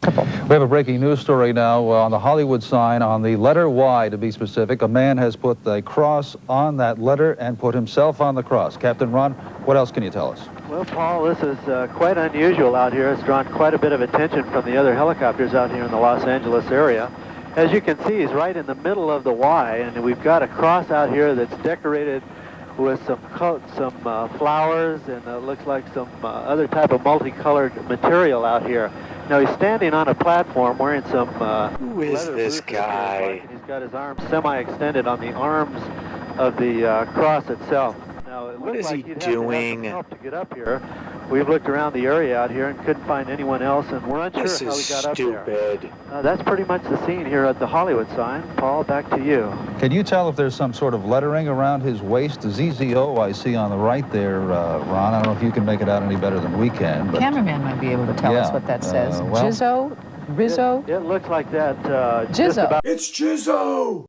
We have a breaking news story now on the Hollywood sign, on the letter Y to be specific. A man has put a cross on that letter and put himself on the cross. Captain Ron, what else can you tell us? Well, Paul, this is quite unusual out here. It's drawn quite a bit of attention from the other helicopters out here in the Los Angeles area. As you can see, he's right in the middle of the Y, and we've got a cross out here that's decorated with some flowers, and it looks like some other type of multicolored material out here. Now he's standing on a platform wearing some Who is this guy? He's got his arms semi-extended on the arms of the cross itself. Now it What looks is like he he'd have to have doing? some help to get up here. We've looked around the area out here and couldn't find anyone else, and we're unsure This how he is got up there. stupid. That's pretty much the scene here at the Hollywood sign. Paul, back to you. Can you tell if there's some sort of lettering around his waist? The ZZO I see on the right there, Ron. I don't know if you can make it out any better than we can. But Cameraman might be able to tell us what that says. well, Jizzo? Rizzo? It looks like that. Jizzo. It's Jizzo!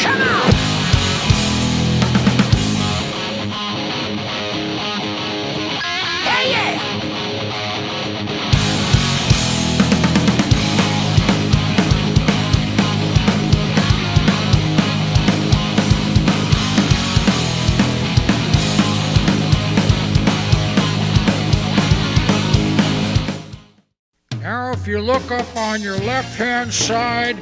Come on! Hey, yeah! Now, if you look up on your left-hand side,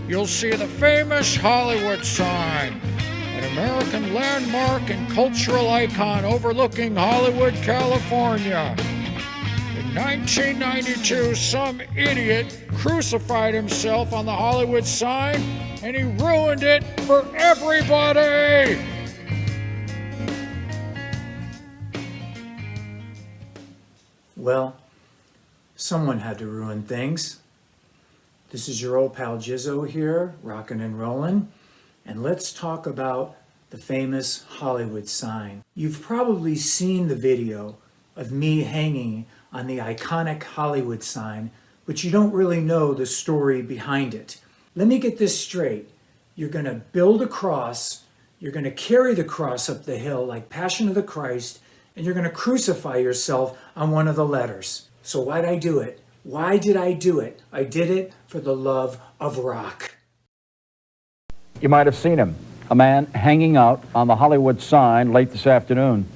you'll see the famous Hollywood sign, an American landmark and cultural icon overlooking Hollywood, California. In 1992, some idiot crucified himself on the Hollywood sign, and he ruined it for everybody! Well, someone had to ruin things. This is your old pal Jizzo here, rockin' and rollin', and let's talk about the famous Hollywood sign. You've probably seen the video of me hanging on the iconic Hollywood sign, but you don't really know the story behind it. Let me get this straight. You're gonna build a cross, you're gonna carry the cross up the hill like Passion of the Christ, and you're gonna crucify yourself on one of the letters. So why'd I do it? Why did I do it? I did it for the love of rock. You might have seen him, a man hanging out on the Hollywood sign late this afternoon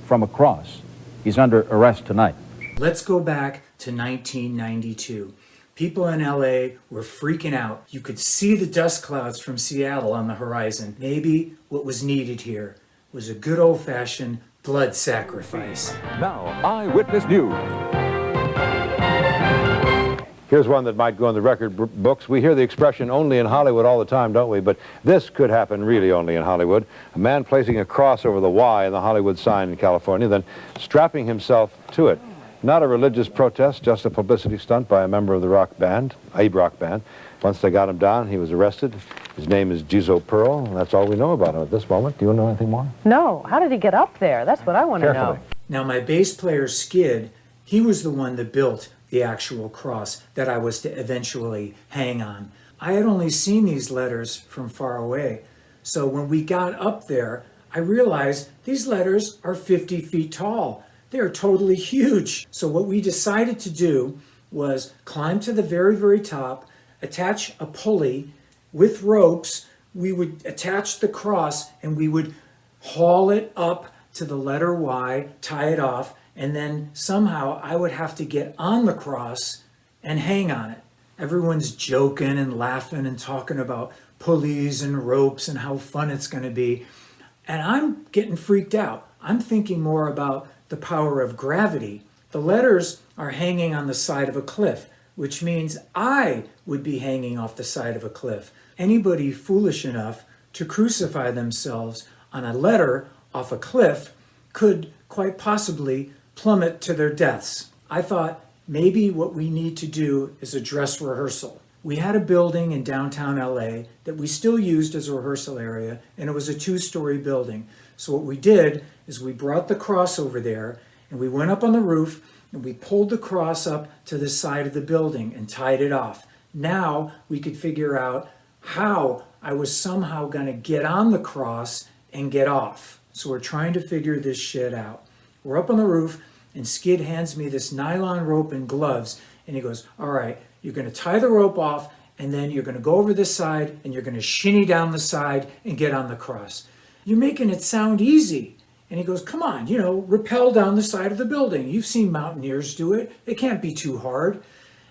from a cross. He's under arrest tonight. Let's go back to 1992. People in LA were freaking out. You could see the dust clouds from Seattle on the horizon. Maybe what was needed here was a good old-fashioned blood sacrifice. Now, Eyewitness News. Here's one that might go in the record books. We hear the expression only in Hollywood all the time, don't we? But this could happen really only in Hollywood. A man placing a cross over the Y in the Hollywood sign in California, then strapping himself to it. Not a religious protest, just a publicity stunt by a member of the rock band, a rock band. Once they got him down, he was arrested. His name is Jizzo Pearl. That's all we know about him at this moment. Do you know anything more? No. How did he get up there? That's what I want to know. Now, my bass player, Skid, he was the one that built the actual cross that I was to eventually hang on. I had only seen these letters from far away. So when we got up there, I realized these letters are 50 feet tall. They are totally huge. So what we decided to do was climb to the very, very top, attach a pulley with ropes. We would attach the cross and we would haul it up to the letter Y, tie it off, and then somehow I would have to get on the cross and hang on it. Everyone's joking and laughing and talking about pulleys and ropes and how fun it's going to be. And I'm getting freaked out. I'm thinking more about the power of gravity. The letters are hanging on the side of a cliff, which means I would be hanging off the side of a cliff. Anybody foolish enough to crucify themselves on a letter off a cliff could quite possibly plummet to their deaths. I thought maybe what we need to do is a dress rehearsal. We had a building in downtown LA that we still used as a rehearsal area, and it was a 2-story building. So what we did is we brought the cross over there, and we went up on the roof, and we pulled the cross up to the side of the building and tied it off. Now we could figure out how I was somehow going to get on the cross and get off. So we're trying to figure this shit out. We're up on the roof, and Skid hands me this nylon rope and gloves, and he goes, all right, you're going to tie the rope off, and then you're going to go over this side, and you're going to shinny down the side and get on the cross. You're making it sound easy. And he goes, come on, rappel down the side of the building. You've seen mountaineers do it. It can't be too hard.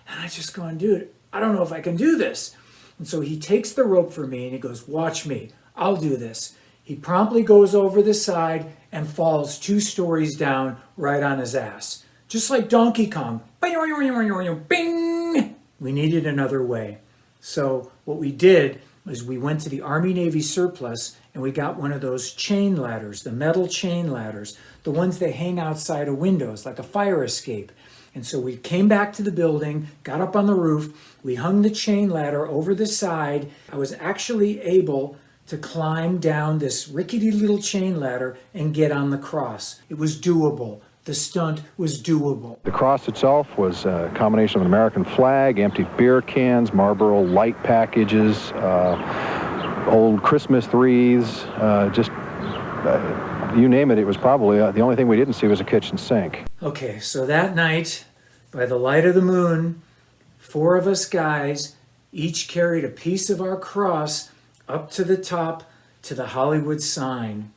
And I just go, dude, I don't know if I can do this. And so he takes the rope for me and he goes, watch me, I'll do this. He promptly goes over the side and falls 2 stories down right on his ass. Just like Donkey Kong. Bing! We needed another way. So what we did was we went to the Army-Navy surplus and we got one of those chain ladders, the metal chain ladders, the ones that hang outside of windows like a fire escape. And so we came back to the building, got up on the roof, we hung the chain ladder over the side. I was actually able to climb down this rickety little chain ladder and get on the cross. It was doable. The stunt was doable. The cross itself was a combination of an American flag, empty beer cans, Marlboro light packages, old Christmas wreaths, you name it. It was probably the only thing we didn't see was a kitchen sink. Okay, so that night, by the light of the moon, 4 of us guys each carried a piece of our cross up to the top to the Hollywood sign.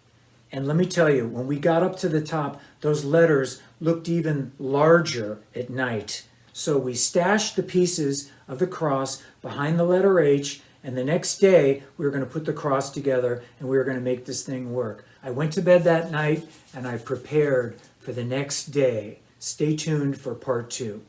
And let me tell you, when we got up to the top, those letters looked even larger at night. So we stashed the pieces of the cross behind the letter H, and the next day we were going to put the cross together and we were going to make this thing work. I went to bed that night and I prepared for the next day. Stay tuned for part 2.